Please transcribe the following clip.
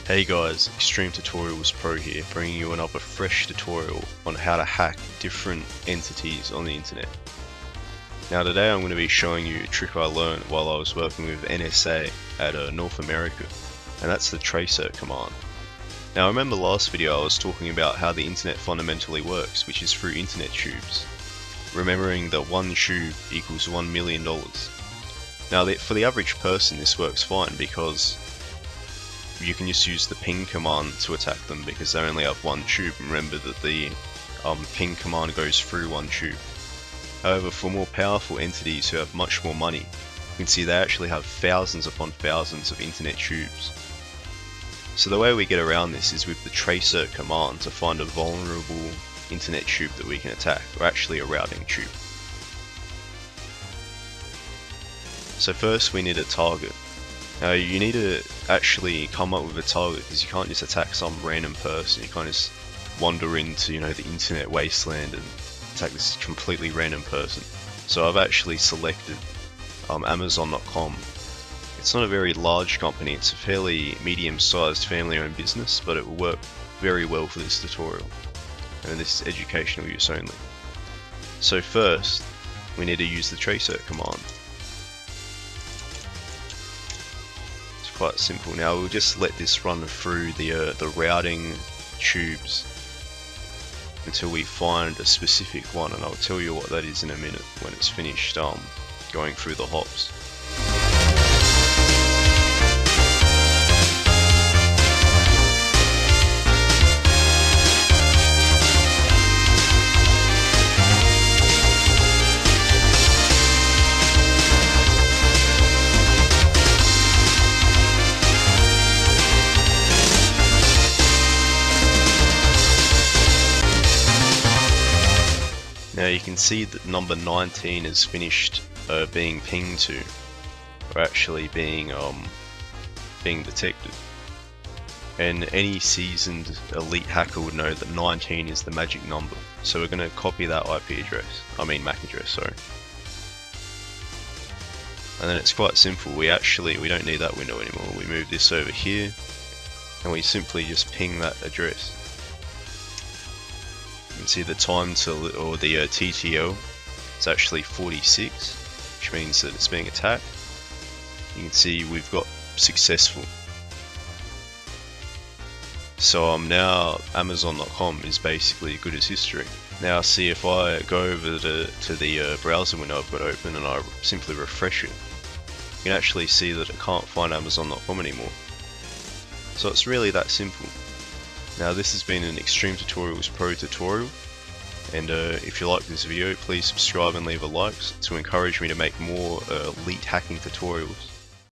Hey guys, Extreme Tutorials Pro here, bringing you another fresh tutorial on how to hack different entities on the internet. Now today I'm going to be showing you a trick I learned while I was working with NSA at North America, and that's the tracer command. Now remember last video I was talking about how the internet fundamentally works, which is through internet tubes. Remembering that one tube equals $1 million. Now for the average person this works fine because you can just use the ping command to attack them because they only have one tube. Remember that the ping command goes through one tube. However, for more powerful entities who have much more money, you can see they actually have thousands upon thousands of internet tubes. So the way we get around this is with the tracer command to find a vulnerable internet tube that we can attack, or actually a routing tube. So first we need a target. Now you need to actually come up with a target because you can't just attack some random person. You can't just wander into the internet wasteland and attack this completely random person. So I've actually selected Amazon.com. It's not a very large company, it's a fairly medium-sized family-owned business, but it will work very well for this tutorial. And this is educational use only. So first, we need to use the tracer command. It's quite simple. Now we'll just let this run through the routing tubes until we find a specific one, and I'll tell you what that is in a minute when it's finished going through the hops. Now you can see that number 19 is finished being pinged to, or actually being detected. And any seasoned elite hacker would know that 19 is the magic number. So we're going to copy that MAC address, sorry. And then it's quite simple. We don't need that window anymore. We move this over here, and we simply just ping that address. You can see the time or the TTL is actually 46, which means that it's being attacked. You can see we've got successful. So now Amazon.com is basically good as history. Now see, if I go over to the browser window I've got open and I simply refresh it, you can actually see that I can't find Amazon.com anymore. So it's really that simple. Now this has been an Extreme Tutorials Pro tutorial, and if you like this video, please subscribe and leave a like to encourage me to make more elite hacking tutorials.